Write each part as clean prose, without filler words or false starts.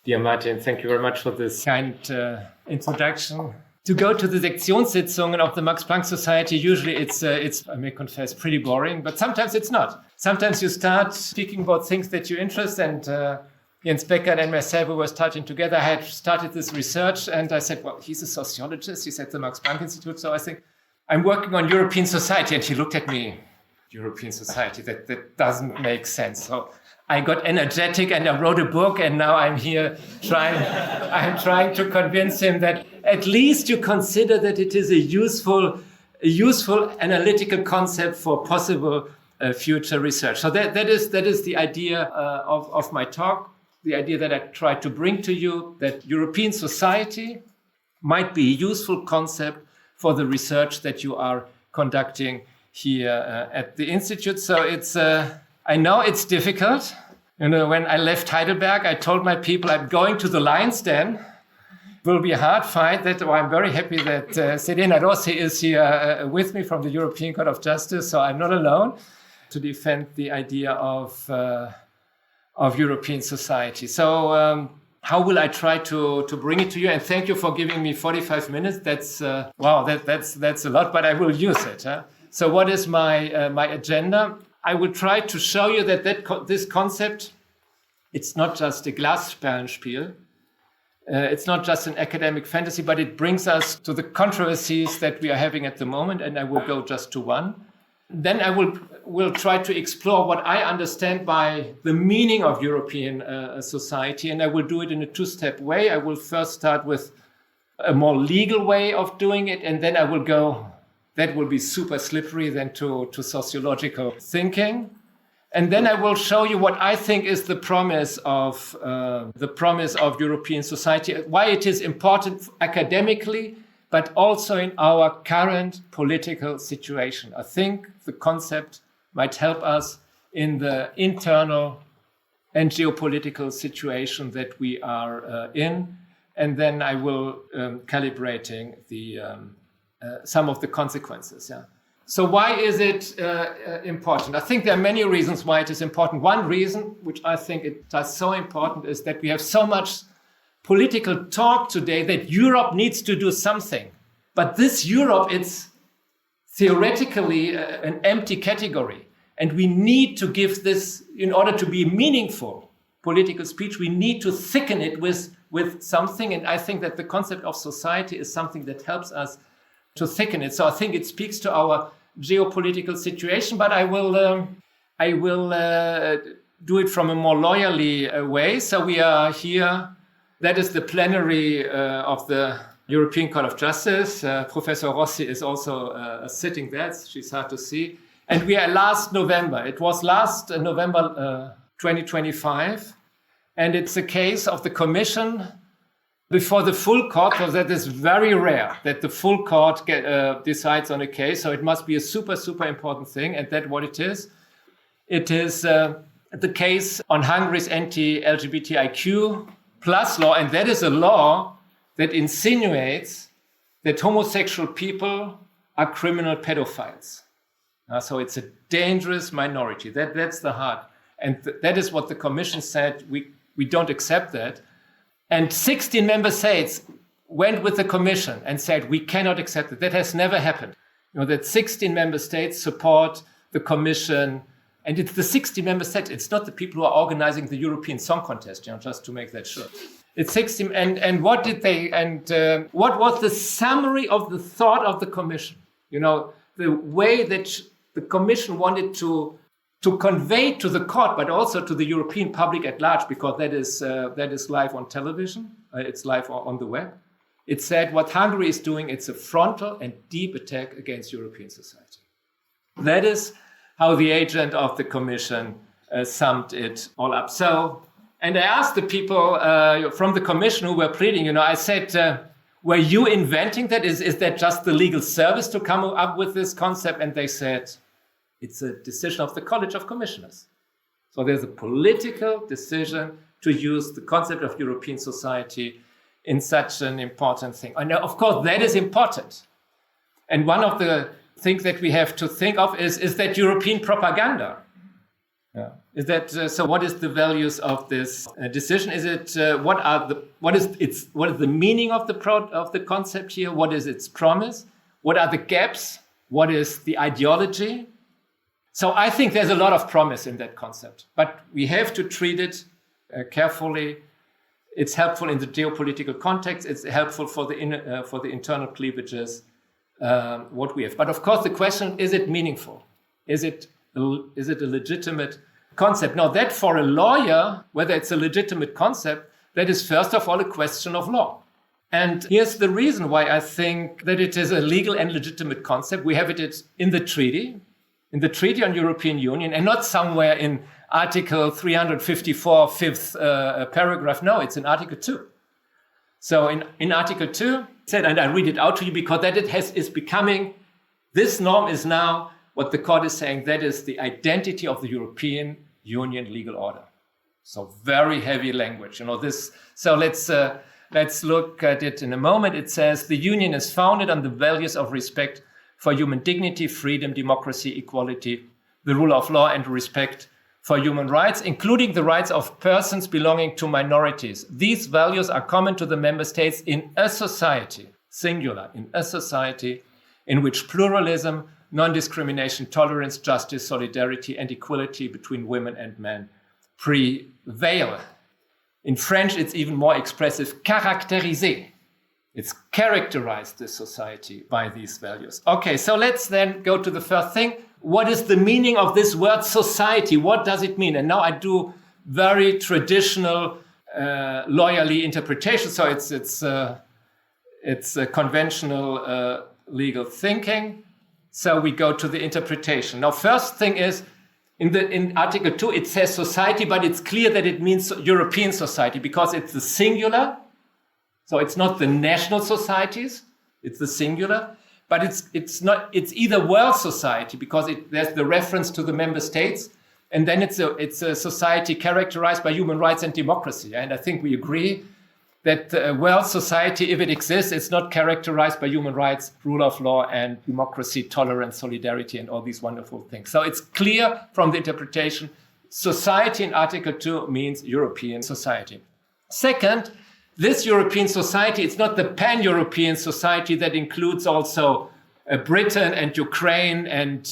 Dear Martin, thank you very much for this kind introduction. To go to the Sektionssitzungen of the Max Planck Society, usually it's, I may confess, pretty boring, but sometimes it's not. Sometimes you start speaking about things that you interest, and Jens Becker and myself, we were starting together. I had started this research, and I said, well, he's a sociologist. He's at the Max Planck Institute, so I think I'm working on European society. And he looked at me, European society, that doesn't make sense. So I got energetic and I wrote a book, and now I'm here trying to convince him that at least you consider that it is a useful analytical concept for possible future research. So that is the idea of my talk, the idea that I try to bring to you, that European society might be a useful concept for the research that you are conducting here at the Institute. So it's I know it's difficult. You know, when I left Heidelberg, I told my people I'm going to the lion's den. It will be a hard fight. I'm very happy that Serena Rossi is here with me from the European Court of Justice, so I'm not alone to defend the idea of European society. So how will I try to bring it to you? And thank you for giving me 45 minutes. That's wow, that's a lot, but I will use it. Huh? So what is my agenda? I will try to show you that this concept, it's not just a Glasperlenspiel. It's not just an academic fantasy, but it brings us to the controversies that we are having at the moment, and I will go just to one. Then I will try to explore what I understand by the meaning of European society, and I will do it in a two-step way. I will first start with a more legal way of doing it, and then I will go, that will be super slippery, then to sociological thinking. And then I will show you what I think is the promise of European society, why it is important academically, but also in our current political situation. I think the concept might help us in the internal and geopolitical situation that we are in. And then I will calibrating the some of the consequences. Yeah. So why is it important? I think there are many reasons why it is important. One reason, which I think it is so important, is that we have so much political talk today that Europe needs to do something. But this Europe, it's theoretically an empty category. And we need to give this, in order to be meaningful political speech, we need to thicken it with something. And I think that the concept of society is something that helps us to thicken it. So I think it speaks to our geopolitical situation, but I will do it from a more lawyerly way. So we are here. That is the plenary of the European Court of Justice. Professor Rossi is also sitting there. She's hard to see. And we are last November. It was last November 2025. And it's a case of the Commission before the full court, because that is very rare that the full court decides on a case. So it must be a super, super important thing. And that's what it is. It is the case on Hungary's anti-LGBTIQ plus law. And that is a law that insinuates that homosexual people are criminal pedophiles. So it's a dangerous minority. That's the heart. And that is what the Commission said. We don't accept that. And 16 member states went with the Commission and said, we cannot accept it. That has never happened. You know, that 16 member states support the Commission. And it's the 16 member states. It's not the people who are organizing the European Song Contest, just to make that sure. It's 16. And what did they, and what was the summary of the thought of the Commission? You know, the way that the Commission wanted to convey to the court, but also to the European public at large, because that is live on television, it's live on the web. It said what Hungary is doing, it's a frontal and deep attack against European society. That is how the agent of the Commission summed it all up. So, and I asked the people from the Commission who were pleading, I said, were you inventing that? Is that just the legal service to come up with this concept? And they said, it's a decision of the College of Commissioners. So there's a political decision to use the concept of European society in such an important thing. And of course, that is important. And one of the things that we have to think of is that European propaganda. Yeah. Is that so? What is the values of this decision? Is it what is the meaning of the concept here? What is its promise? What are the gaps? What is the ideology? So I think there's a lot of promise in that concept, but we have to treat it carefully. It's helpful in the geopolitical context. It's helpful for the internal cleavages. What we have, but of course, the question: is it meaningful? Is it a legitimate concept? Now, that for a lawyer, whether it's a legitimate concept, that is first of all a question of law. And here's the reason why I think that it is a legal and legitimate concept. We have it in the treaty on European Union, and not somewhere in Article 354, fifth paragraph. No, it's in Article 2. So in Article 2, it said, and I read it out to you because that is becoming, this norm is now what the court is saying, that is the identity of the European Union legal order. So very heavy language, this. So let's look at it in a moment. It says the Union is founded on the values of respect for human dignity, freedom, democracy, equality, the rule of law, and respect for human rights, including the rights of persons belonging to minorities. These values are common to the member states in a society, singular, in a society in which pluralism, non-discrimination, tolerance, justice, solidarity, and equality between women and men prevail. In French, it's even more expressive, caractériser. It's characterized this society by these values. Okay, so let's then go to the first thing. What is the meaning of this word society? What does it mean? And now I do very traditional lawyerly interpretation. So it's a conventional legal thinking. So we go to the interpretation. Now, first thing is, in Article 2, it says society, but it's clear that it means European society because it's the singular. So it's not the national societies, it's the singular. But it's either world society because there's the reference to the member states, and then it's a society characterized by human rights and democracy. And I think we agree that world society, if it exists, it's not characterized by human rights, rule of law, and democracy, tolerance, solidarity, and all these wonderful things. So it's clear from the interpretation, society in Article 2 means European society. Second, this European society, it's not the pan-European society that includes also Britain and Ukraine and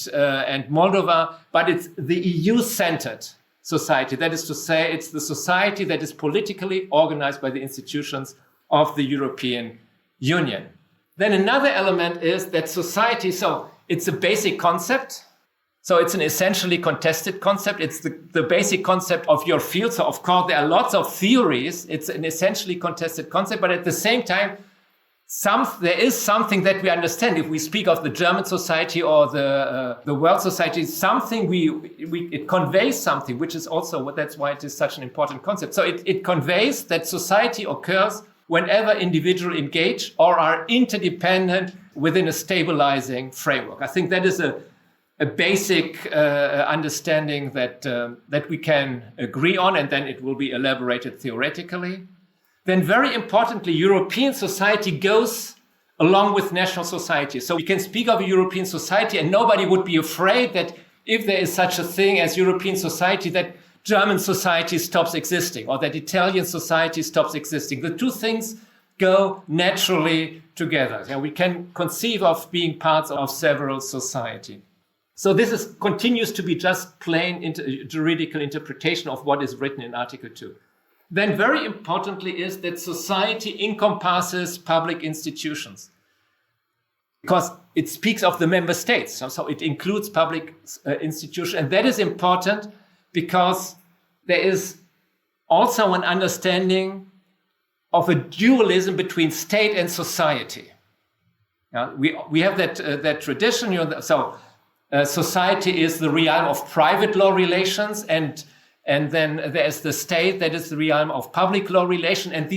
Moldova, but it's the EU-centered society. That is to say, it's the society that is politically organized by the institutions of the European Union. Then another element is that society, so it's a basic concept. So it's an essentially contested concept. It's the basic concept of your field. So of course, there are lots of theories. It's an essentially contested concept, but at the same time, there is something that we understand. If we speak of the German society or the world society, something it conveys something, which is also that's why it is such an important concept. So it conveys that society occurs whenever individuals engage or are interdependent within a stabilizing framework. I think that is a basic understanding that we can agree on, and then it will be elaborated theoretically. Then very importantly, European society goes along with national society. So we can speak of a European society and nobody would be afraid that if there is such a thing as European society, that German society stops existing or that Italian society stops existing. The two things go naturally together. And we can conceive of being parts of several societies. So this continues to be just plain juridical interpretation of what is written in Article 2. Then very importantly is that society encompasses public institutions because it speaks of the member states. So it includes public institutions. And that is important because there is also an understanding of a dualism between state and society. We have that tradition. Society is the realm of private law relations, and then there is the state that is the realm of public law relation, and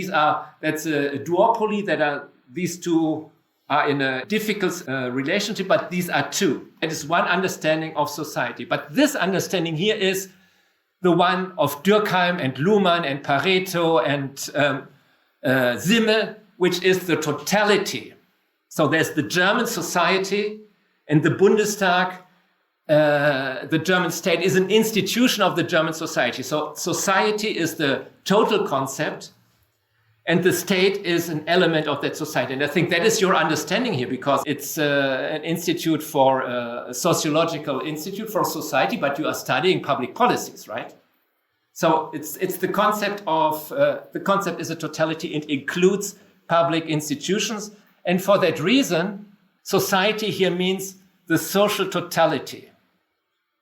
that's a duopoly. These two are in a difficult relationship, but these are two. It is one understanding of society. But this understanding here is the one of Durkheim and Luhmann and Pareto and Simmel, which is the totality. So there's the German society and the Bundestag the German state is an institution of the German society. So society is the total concept, and the state is an element of that society. And I think that is your understanding here, because it's an institute for a sociological institute for society, but you are studying public policies, right? So it's the concept of, the concept is a totality. It includes public institutions. And for that reason, society here means the social totality.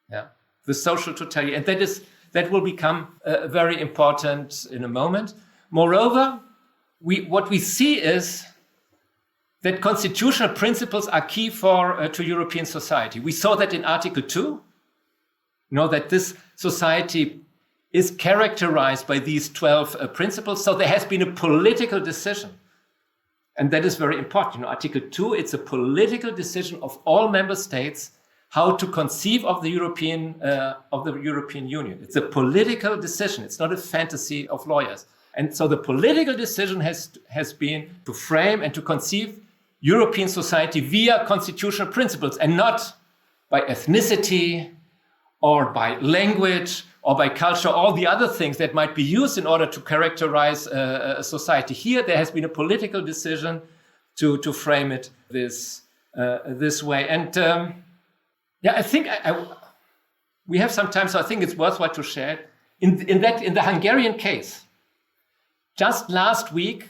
Yeah, the social totality. And that will become very important in a moment. Moreover, what we see is that constitutional principles are key to European society. We saw that in Article 2, that this society is characterized by these 12 principles. So there has been a political decision. And that is very important. Article 2, it's a political decision of all member states how to conceive of the European Union. It's a political decision. It's not a fantasy of lawyers. And so the political decision has been to frame and to conceive European society via constitutional principles, and not by ethnicity or by language or by culture, all the other things that might be used in order to characterize a society. Here, there has been a political decision to frame it this way. And I think we have some time, so I think it's worthwhile to share it. In the Hungarian case, just last week,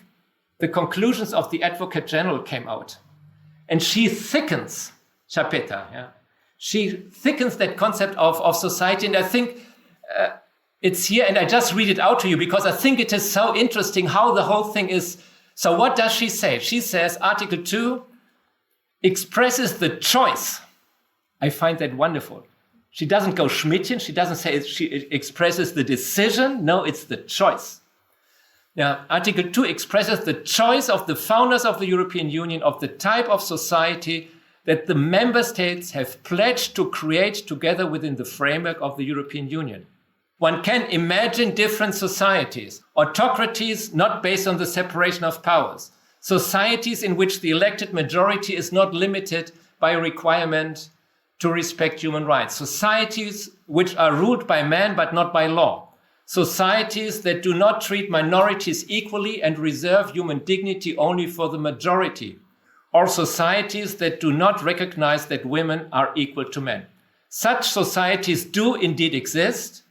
the conclusions of the Advocate General came out, and she thickens Chapeta. She thickens that concept of society, and I think it's here, and I just read it out to you because I think it is so interesting how the whole thing is. So what does she say? She says Article 2 expresses the choice. I find that wonderful. She doesn't go Schmidtian. She doesn't say it expresses the decision. No, it's the choice. Article 2 expresses the choice of the founders of the European Union of the type of society that the member states have pledged to create together within the framework of the European Union. One can imagine different societies, autocracies not based on the separation of powers, societies in which the elected majority is not limited by a requirement to respect human rights, societies which are ruled by man but not by law, societies that do not treat minorities equally and reserve human dignity only for the majority, or societies that do not recognize that women are equal to men. Such societies do indeed exist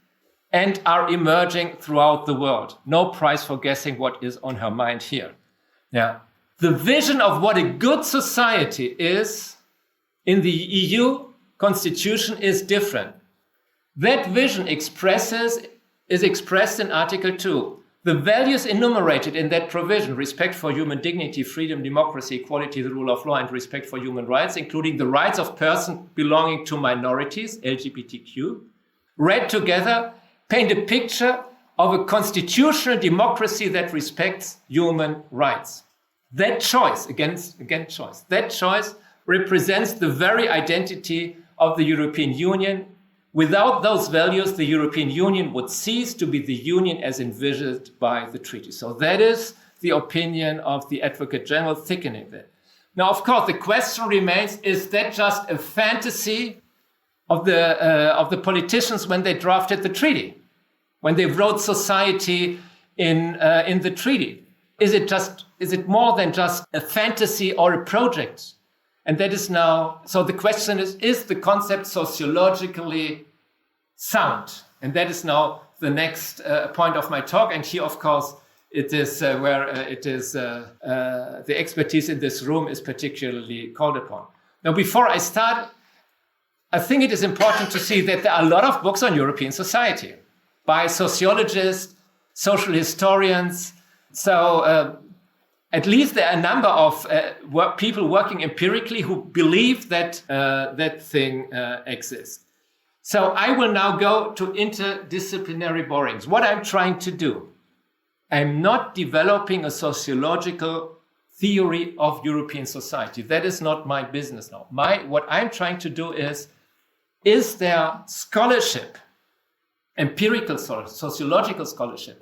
and are emerging throughout the world. No prize for guessing what is on her mind here. The vision of what a good society is in the EU constitution is different. That vision is expressed in Article 2. The values enumerated in that provision, respect for human dignity, freedom, democracy, equality, the rule of law, and respect for human rights, including the rights of persons belonging to minorities, LGBTIQ, read together, paint a picture of a constitutional democracy that respects human rights. That choice, that choice represents the very identity of the European Union. Without those values, the European Union would cease to be the union as envisioned by the treaty. So that is the opinion of the Advocate General, thickening that. Now, of course, the question remains, is that just a fantasy of the politicians when they drafted the treaty, when they wrote society in the treaty? Is it more than just a fantasy or a project? And that is now, so the question is the concept sociologically sound? And that is now the next point of my talk. And here, of course, it is where the expertise in this room is particularly called upon. Now, before I start, I think it is important to see that there are a lot of books on European society by sociologists, social historians. So at least there are a number of people working empirically who believe that that thing exists. So I will now go to interdisciplinary borings. What I'm trying to do, I'm not developing a sociological theory of European society. That is not my business now. What I'm trying to do is there scholarship, empirical sociological scholarship,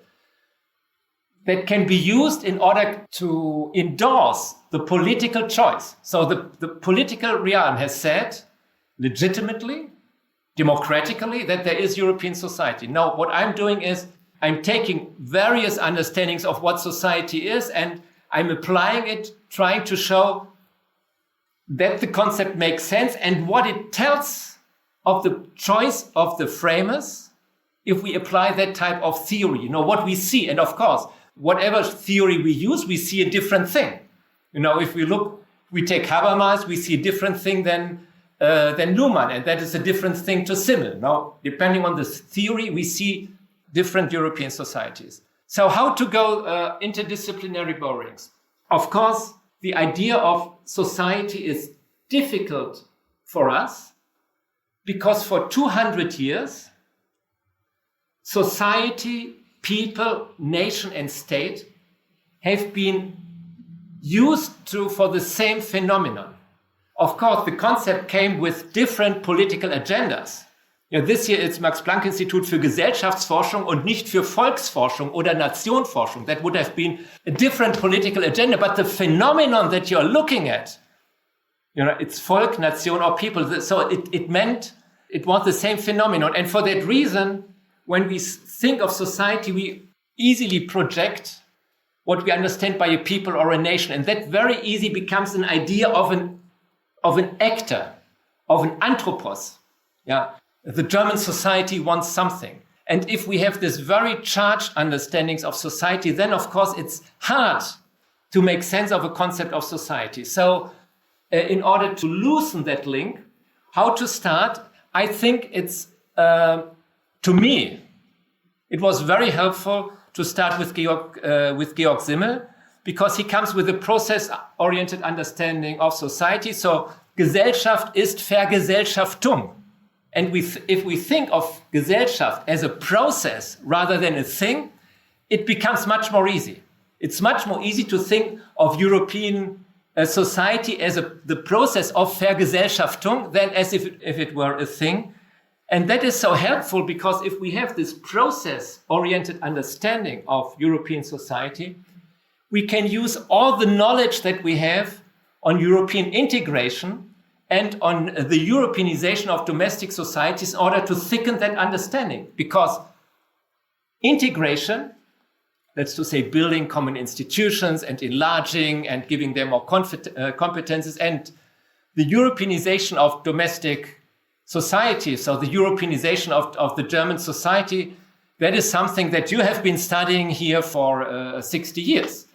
that can be used in order to endorse the political choice. So the political realm has said legitimately democratically that there is European society. No, what I'm doing is I'm taking various understandings of what society is and I'm applying it, trying to show that the concept makes sense and what it tells of the choice of the framers if we apply that type of theory, what we see. And of course, whatever theory we use, we see a different thing. If we take Habermas, we see a different thing than Luhmann, and that is a different thing to Simmel. Now, depending on the theory, we see different European societies. So how to go interdisciplinary borrowings? Of course, the idea of society is difficult for us because for 200 years, society, people, nation, and state have been used for the same phenomenon. Of course, the concept came with different political agendas. This year it's Max-Planck-Institut für Gesellschaftsforschung und nicht für Volksforschung oder Nationenforschung. That would have been a different political agenda, but the phenomenon that you're looking at, it's Volk, Nation, or people. So it meant it was the same phenomenon. And for that reason, when we think of society, we easily project what we understand by a people or a nation. And that very easy becomes an idea of an actor, of an anthropos. Yeah. The German society wants something. And if we have this very charged understandings of society, then of course it's hard to make sense of a concept of society. So in order to loosen that link, how to start, I think it's, to me, it was very helpful to start with Georg Simmel, because he comes with a process-oriented understanding of society. So Gesellschaft ist Vergesellschaftung. And if we think of Gesellschaft as a process rather than a thing, it becomes much more easy. It's much more easy to think of European society as the process of Vergesellschaftung than as if it were a thing. And that is so helpful because if we have this process-oriented understanding of European society, we can use all the knowledge that we have on European integration and on the Europeanization of domestic societies in order to thicken that understanding. Because integration, that's to say building common institutions and enlarging and giving them more competences, and the Europeanization of domestic society, so the Europeanization of the German society, that is something that you have been studying here for 60 years.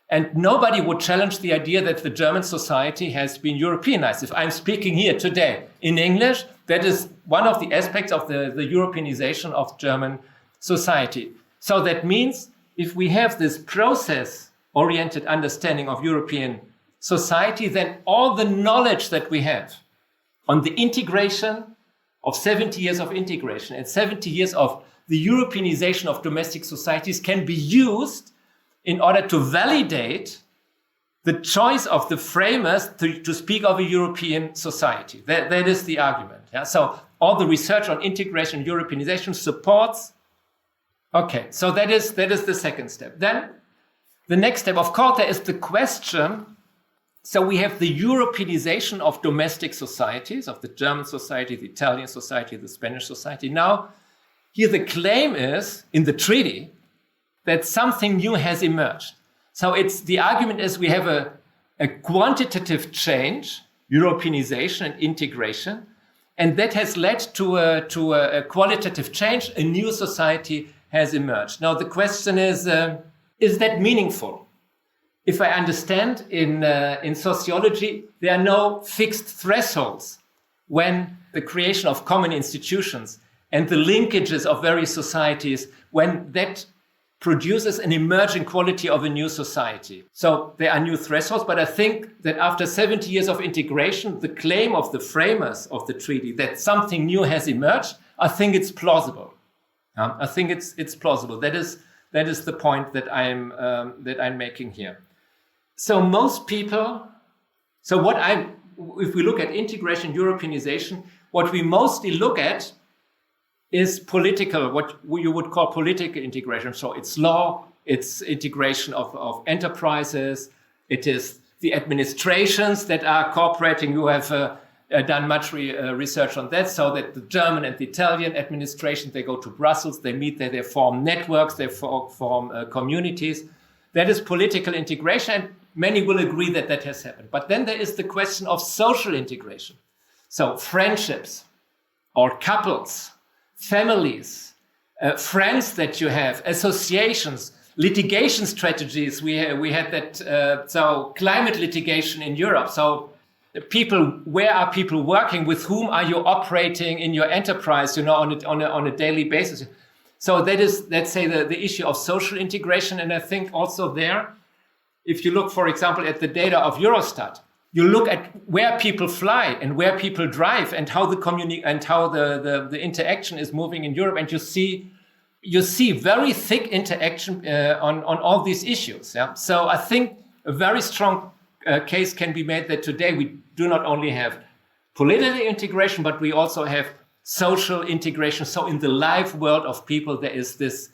And nobody would challenge the idea that the German society has been Europeanized. If I'm speaking here today in English, that is one of the aspects of the Europeanization of German society. So that means if we have this process-oriented understanding of European society, then all the knowledge that we have on the integration of 70 years of integration and 70 years of the Europeanization of domestic societies can be used in order to validate the choice of the framers to speak of a European society. That is the argument. Yeah? So all the research on integration and Europeanization supports. Okay, so that is the second step. Then the next step, of course, there is the question. So we have the Europeanization of domestic societies, of the German society, the Italian society, the Spanish society. Now, here the claim is, in the treaty, that something new has emerged. So the argument is we have a quantitative change, Europeanization and integration, and that has led to a qualitative change. A new society has emerged. Now the question is that meaningful? If I understand in sociology, there are no fixed thresholds when the creation of common institutions and the linkages of various societies, when that produces an emerging quality of a new society. So there are new thresholds, but I think that after 70 years of integration, the claim of the framers of the treaty that something new has emerged, I think it's plausible. I think it's plausible. That is the point that I'm making here. So most people, if we look at integration, Europeanization, what we mostly look at is political, what you would call political integration. So it's law, it's integration of enterprises, it is the administrations that are cooperating. You have done much research on that, so that the German and the Italian administration, they go to Brussels, they meet there, they form networks, they form communities. That is political integration, and many will agree that that has happened. But then there is the question of social integration. So friendships or couples, families, friends that you have, associations, litigation strategies. We had that, so climate litigation in Europe. So people, where are people working? With whom are you operating in your enterprise, on a daily basis? So that is, let's say, the issue of social integration. And I think also there, if you look, for example, at the data of Eurostat, you look at where people fly and where people drive and how the interaction is moving in Europe, and you see very thick interaction on all these issues. Yeah? So I think a very strong case can be made that today we do not only have political integration, but we also have social integration. So in the live world of people, there is this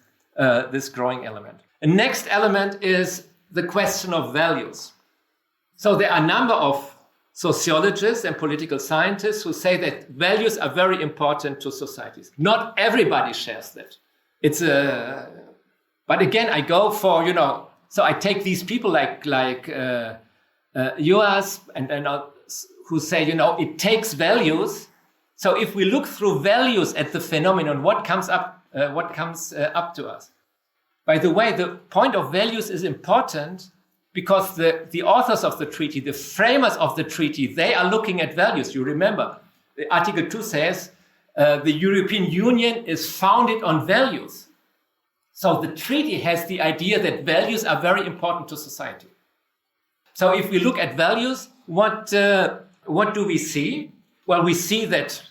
growing element. The next element is the question of values. So there are a number of sociologists and political scientists who say that values are very important to societies. Not everybody shares that. But again, I go for, so I take these people like yours and who say, it takes values. So if we look through values at the phenomenon, what comes up to us? By the way, the point of values is important because the authors of the treaty, the framers of the treaty, they are looking at values. You remember, Article 2 says the European Union is founded on values. So the treaty has the idea that values are very important to society. So if we look at values, what do we see? Well, we see that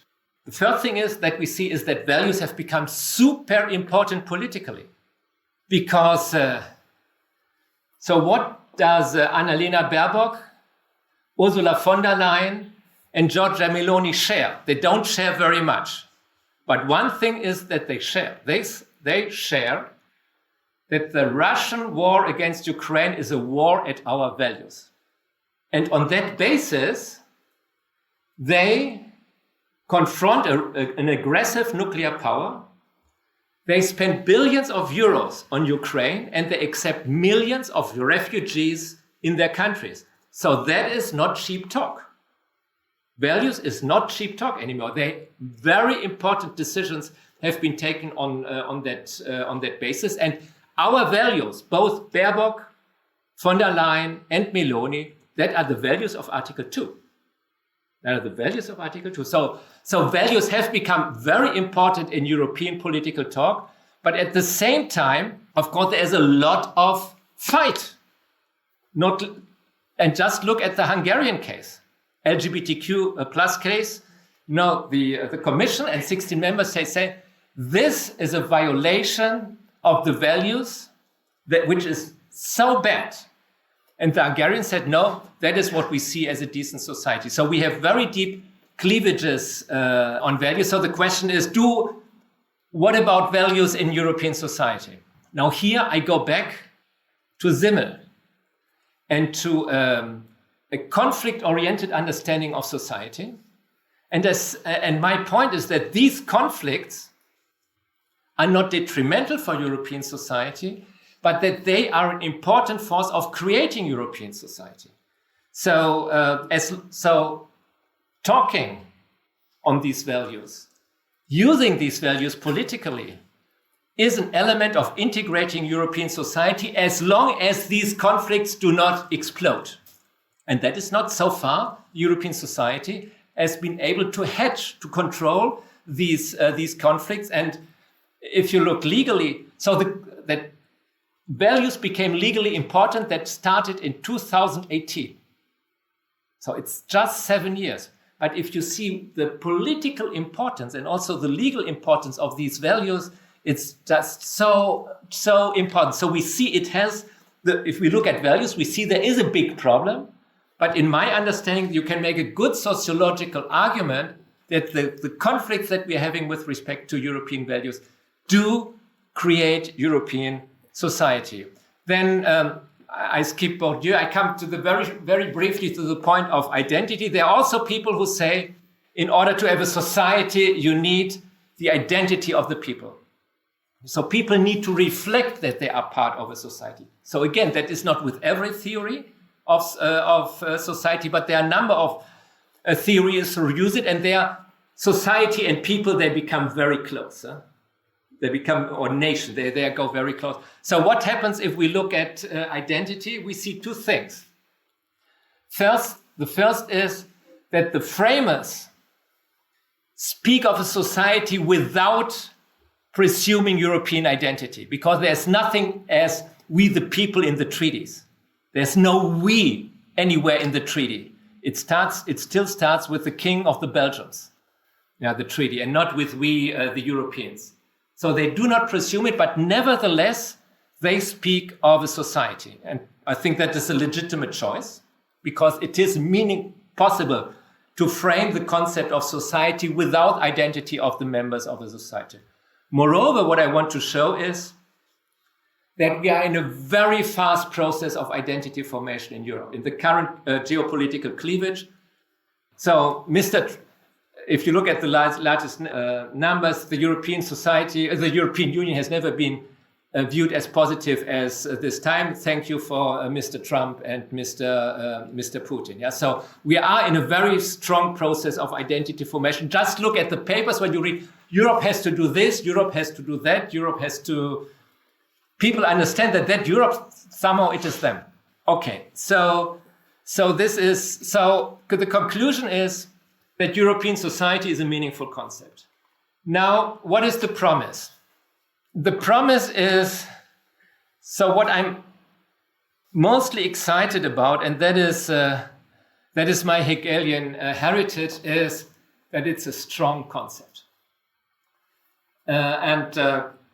the first thing is that values have become super important politically. Because, so what does Annalena Baerbock, Ursula von der Leyen, and Giorgia Meloni share? They don't share very much. But one thing is that they share. They share that the Russian war against Ukraine is a war at our values. And on that basis, they confront an aggressive nuclear power. They spend billions of euros on Ukraine, and they accept millions of refugees in their countries. So that is not cheap talk. Values is not cheap talk anymore. Very important decisions have been taken on that basis. And our values, both Baerbock, von der Leyen, and Meloni, that are the values of Article 2. That are the values of Article 2. So values have become very important in European political talk, but at the same time, of course, there is a lot of fight. And just look at the Hungarian case, LGBTIQ plus case. The Commission and 16 member states say this is a violation of the values which is so bad. And the Hungarians said, no, that is what we see as a decent society. So we have very deep cleavages on values. So the question is, what about values in European society? Now here I go back to Simmel and to a conflict-oriented understanding of society. And my point is that these conflicts are not detrimental for European society, but that they are an important force of creating European society. So talking on these values, using these values politically, is an element of integrating European society as long as these conflicts do not explode. And that is not so far. European society has been able to hedge, to control these conflicts. And if you look legally, that values became legally important, that started in 2018. So it's just 7 years. But if you see the political importance and also the legal importance of these values, it's just so important. So we see if we look at values, we see there is a big problem. But in my understanding, you can make a good sociological argument that the conflicts that we're having with respect to European values do create European society. Then I skip Bourdieu. I come to the very briefly to the point of identity. There are also people who say in order to have a society, you need the identity of the people. So people need to reflect that they are part of a society. So again, that is not with every theory of society, but there are a number of theories who use it, and society and people, they become very close. They become, or nation, they go very close. So what happens if we look at identity? We see two things. The first is that the framers speak of a society without presuming European identity, because there's nothing as we the people in the treaties. There's no we anywhere in the treaty. It still starts with the king of the Belgians, the treaty, and not with we, the Europeans. So they do not presume it, but nevertheless, they speak of a society. And I think that is a legitimate choice, because it is possible to frame the concept of society without identity of the members of the society. Moreover, what I want to show is that we are in a very fast process of identity formation in Europe, in the current geopolitical cleavage. So, if you look at the largest numbers, the European Union has never been viewed as positive as this time. Thank you for Mr. Trump and Mr. Putin. Yeah? So we are in a very strong process of identity formation. Just look at the papers when you read, Europe has to do this, Europe has to do that, Europe has to... People understand that Europe, somehow it is them. Okay, so the conclusion is that European society is a meaningful concept. Now, what is the promise? The promise is, so what I'm mostly excited about, and that is my Hegelian heritage, is that it's a strong concept.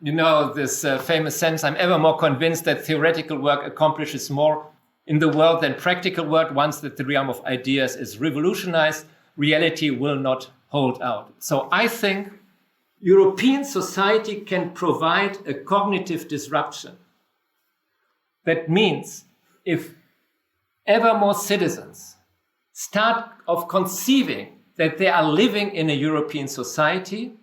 This famous sentence, I'm ever more convinced that theoretical work accomplishes more in the world than practical work. Once that the realm of ideas is revolutionized, reality will not hold out. So I think European society can provide a cognitive disruption. That means if ever more citizens start of conceiving that they are living in a European society,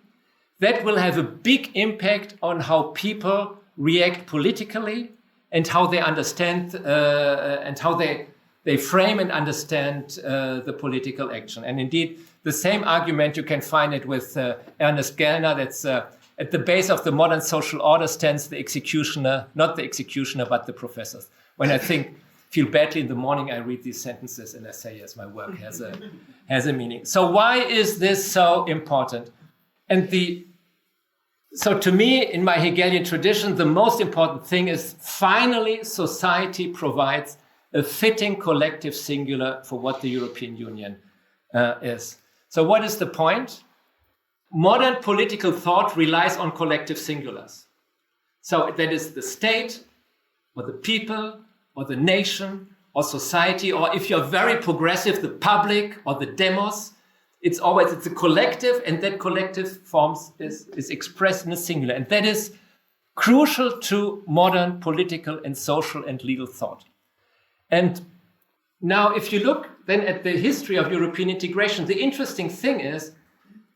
that will have a big impact on how people react politically and how they understand and how they frame and understand the political action. And indeed, the same argument, you can find it with Ernest Gellner, that's at the base of the modern social order stands the executioner, not the executioner, but the professors. When I feel badly in the morning, I read these sentences and I say, yes, my work has a meaning. So why is this so important? And so to me, in my Hegelian tradition, the most important thing is finally society provides a fitting collective singular for what the European Union is. So what is the point? Modern political thought relies on collective singulars. So that is the state, or the people, or the nation, or society, or if you're very progressive, the public, or the demos. It's a collective, and that collective is expressed in a singular. And that is crucial to modern political and social and legal thought. And now, if you look then at the history of European integration, the interesting thing is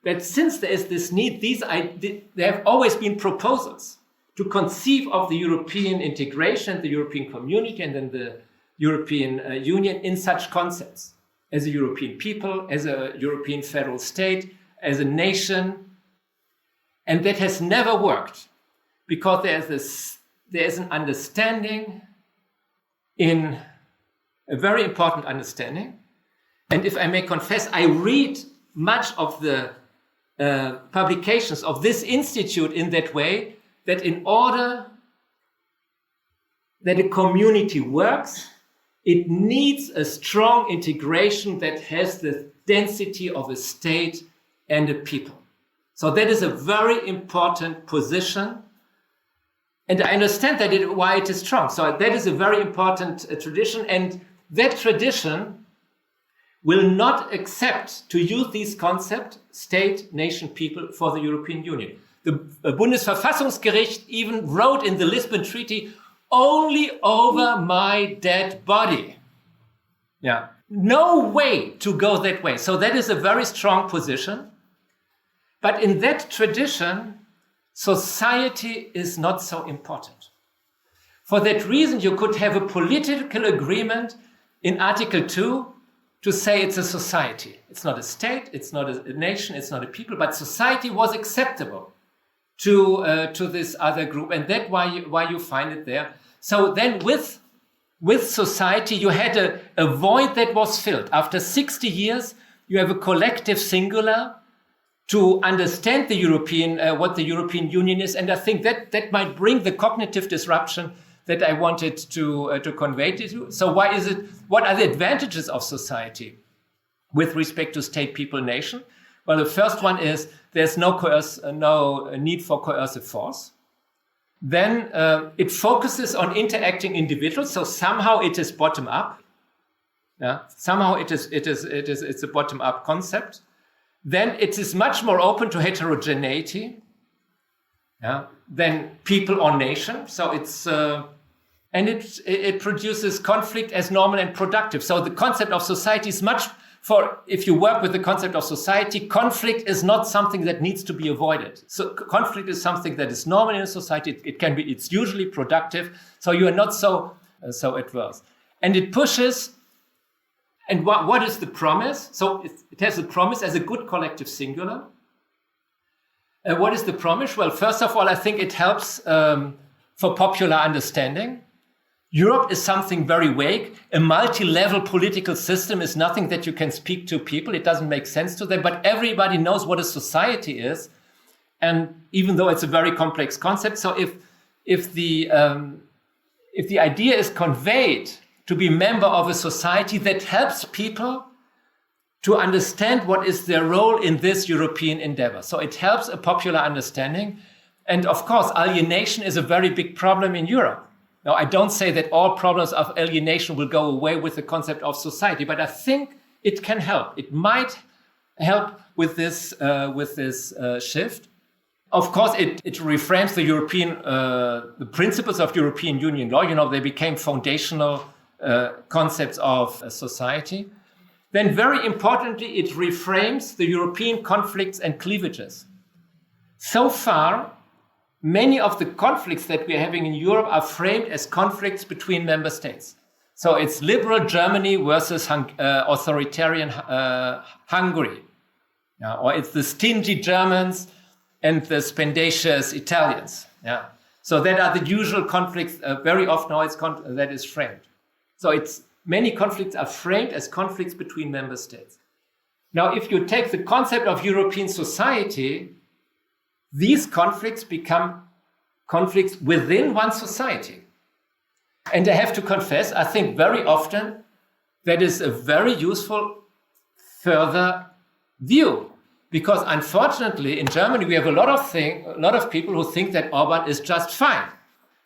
that since there is this need, there have always been proposals to conceive of the European integration, the European community, and then the European Union in such concepts. As a European people, as a European federal state, as a nation. And that has never worked because there's an understanding, in a very important understanding. And if I may confess, I read much of the publications of this institute in that way, that in order that a community works, it needs a strong integration that has the density of a state and a people. So that is a very important position. And I understand why it is strong. So that is a very important tradition. And that tradition will not accept to use these concepts, state, nation, people, for the European Union. The Bundesverfassungsgericht even wrote in the Lisbon Treaty, only over my dead body Yeah. No way to go that way. So that is a very strong position. But in that tradition, society is not so important. For that reason, you could have a political agreement in Article 2 to say it's a society. It's not a state, it's not a nation, it's not a people, but society was acceptable to this other group. And that's why you find it there. So then with society, you had a void that was filled. After 60 years, you have a collective singular to understand the European, what the European Union is. And I think that might bring the cognitive disruption that I wanted to convey to you. So why is it? What are the advantages of society with respect to state, people, nation? Well, the first one is there's no need for coercive force. Then it focuses on interacting individuals. So somehow it is bottom up. Yeah, somehow it's a bottom up concept. Then it is much more open to heterogeneity. Yeah, than people or nation. So it's and it produces conflict as normal and productive. So the concept of society is if you work with the concept of society, conflict is not something that needs to be avoided. So conflict is something that is normal in a society. It's usually productive. So you are not so adverse. And it pushes. And what is the promise? So it has a promise as a good collective singular. What is the promise? Well, first of all, I think it helps for popular understanding. Europe is something very vague. A multi-level political system is nothing that you can speak to people. It doesn't make sense to them, but everybody knows what a society is. And even though it's a very complex concept, so if the idea is conveyed to be member of a society, that helps people to understand what is their role in this European endeavor. So it helps a popular understanding. And of course, alienation is a very big problem in Europe. Now, I don't say that all problems of alienation will go away with the concept of society, but I think it can help. It might help with this shift. Of course, it reframes the principles of European Union law. You know, they became foundational concepts of society. Then very importantly, it reframes the European conflicts and cleavages. So far, many of the conflicts that we are having in Europe are framed as conflicts between member states. So it's liberal Germany versus authoritarian Hungary. Yeah, or it's the stingy Germans and the spendacious Italians. Yeah. So that are the usual conflicts. Very often that is framed. So many conflicts are framed as conflicts between member states. Now, if you take the concept of European society, these conflicts become conflicts within one society. And I have to confess, I think very often that is a very useful further view. Because unfortunately, in Germany, we have a lot of people who think that Orban is just fine.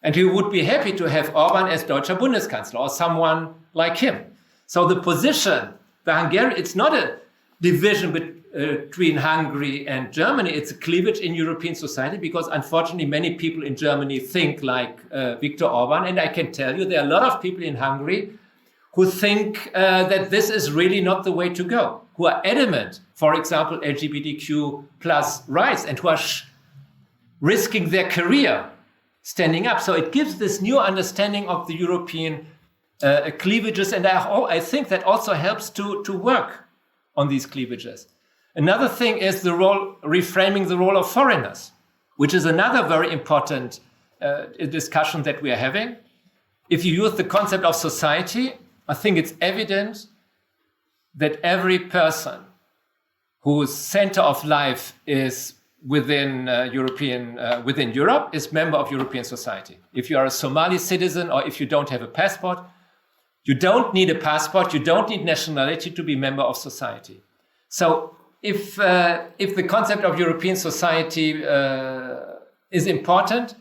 And who would be happy to have Orban as Deutscher Bundeskanzler or someone like him. So the position, it's not a division between Hungary and Germany, it's a cleavage in European society because unfortunately many people in Germany think like Viktor Orban. And I can tell you there are a lot of people in Hungary who think that this is really not the way to go, who are adamant, for example, LGBTIQ plus rights, and who are risking their career standing up. So it gives this new understanding of the European cleavages, and I think that also helps to work on these cleavages. Another thing is reframing the role of foreigners, which is another very important discussion that we are having. If you use the concept of society, I think it's evident that every person whose center of life is within Europe is member of European society. If you are a Somali citizen or if you don't have a passport, you don't need a passport, you don't need nationality to be member of society. So if the concept of European society is important,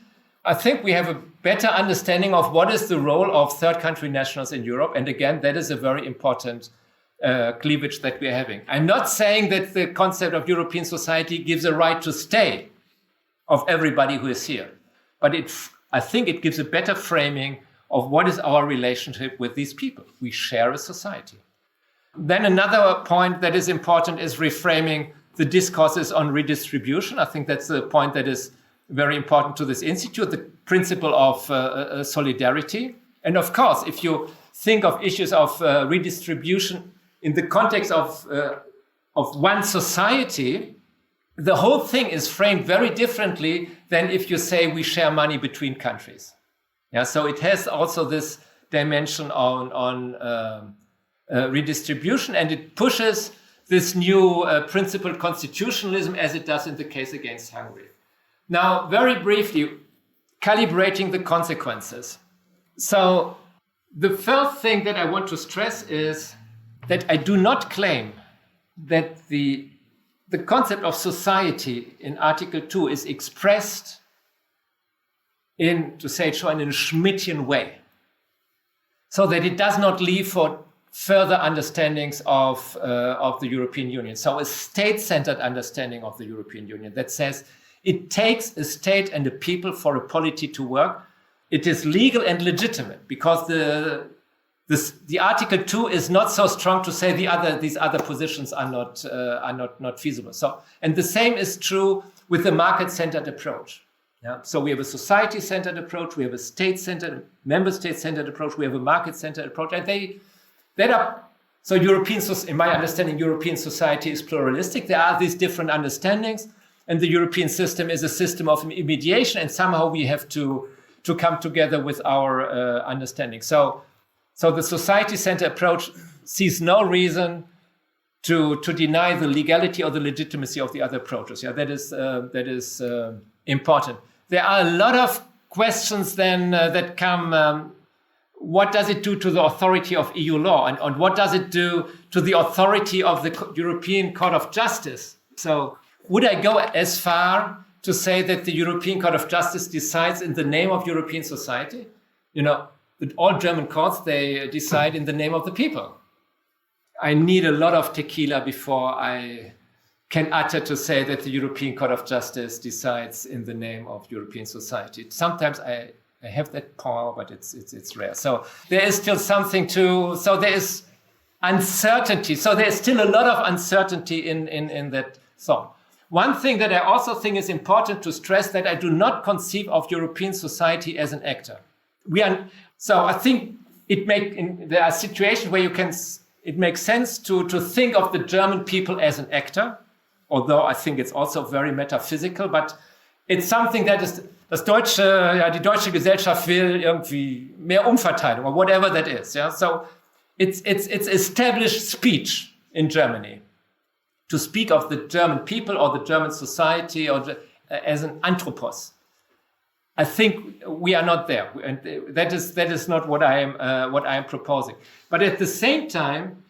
I think we have a better understanding of what is the role of third country nationals in Europe. And again, that is a very important cleavage that we're having. I'm not saying that the concept of European society gives a right to stay of everybody who is here, but I think it gives a better framing of what is our relationship with these people. We share a society. Then another point that is important is reframing the discourses on redistribution. I think that's a point that is very important to this institute, the principle of solidarity. And of course, if you think of issues of redistribution in the context of one society, the whole thing is framed very differently than if you say we share money between countries. Yeah, so it has also this dimension on redistribution, and it pushes this new principled constitutionalism as it does in the case against Hungary. Now, very briefly, calibrating the consequences. So the first thing that I want to stress is that I do not claim that the concept of society in Article 2 is expressed in, to say it so, in a Schmittian way, so that it does not leave for further understandings of the European Union. So a state-centered understanding of the European Union that says it takes a state and a people for a polity to work. It is legal and legitimate because the Article 2 is not so strong to say these other positions are not feasible. So, and the same is true with the market-centered approach. Yeah. So we have a society-centered approach, we have a state-centered, member state-centered approach, we have a market-centered approach, and so in my understanding, European society is pluralistic. There are these different understandings, and the European system is a system of mediation, and somehow we have to come together with our understanding. So the society-centered approach sees no reason to deny the legality or the legitimacy of the other approaches. Yeah, that is important. There are a lot of questions then that come. What does it do to the authority of EU law? And what does it do to the authority of the European Court of Justice? So would I go as far to say that the European Court of Justice decides in the name of European society? You know, all German courts, they decide in the name of the people. I need a lot of tequila before I can utter to say that the European Court of Justice decides in the name of European society. Sometimes I have that power, but it's rare. So there is still something so there is uncertainty. So there is still a lot of uncertainty in that thought. One thing that I also think is important to stress, that I do not conceive of European society as an actor. So I think there are situations where it makes sense to think of the German people as an actor, although I think it's also very metaphysical, but it's something that is die deutsche Gesellschaft will irgendwie mehr Umverteilung or whatever that is. Yeah? So it's established speech in Germany to speak of the German people or the German society as an anthropos. I think we are not there, and that is not what I am proposing. But at the same time,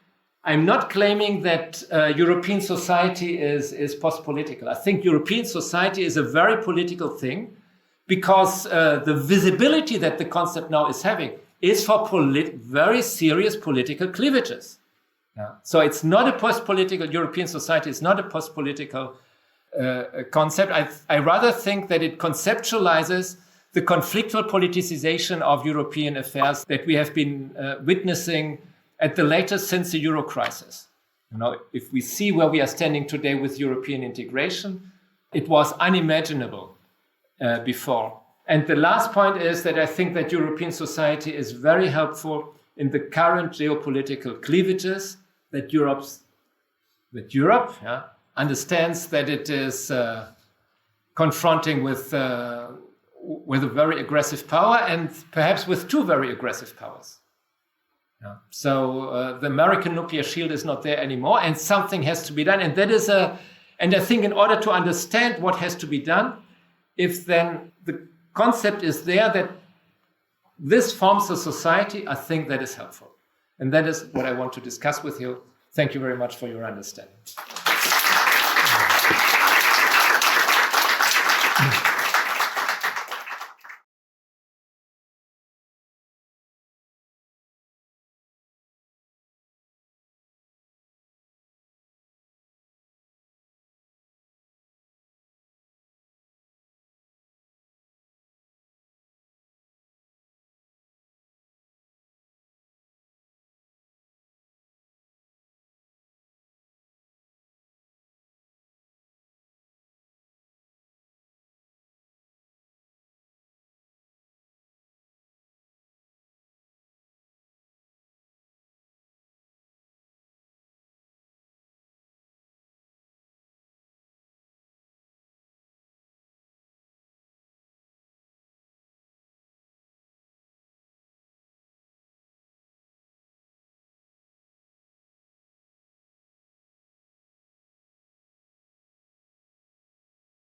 I'm not claiming that European society is post-political. I think European society is a very political thing, because the visibility that the concept now is having is for very serious political cleavages. Yeah. So it's not a post-political, European society is not a post-political concept. I rather think that it conceptualizes the conflictual politicization of European affairs that we have been witnessing at the latest since the Euro crisis. You know, if we see where we are standing today with European integration, it was unimaginable before. And the last point is that I think that European society is very helpful in the current geopolitical cleavages that Europe understands that it is confronting with a very aggressive power, and perhaps with two very aggressive powers. Yeah. So the American nuclear shield is not there anymore, and something has to be done. And and I think in order to understand what has to be done, if then the concept is there that this forms a society, I think that is helpful. And that is what I want to discuss with you. Thank you very much for your understanding.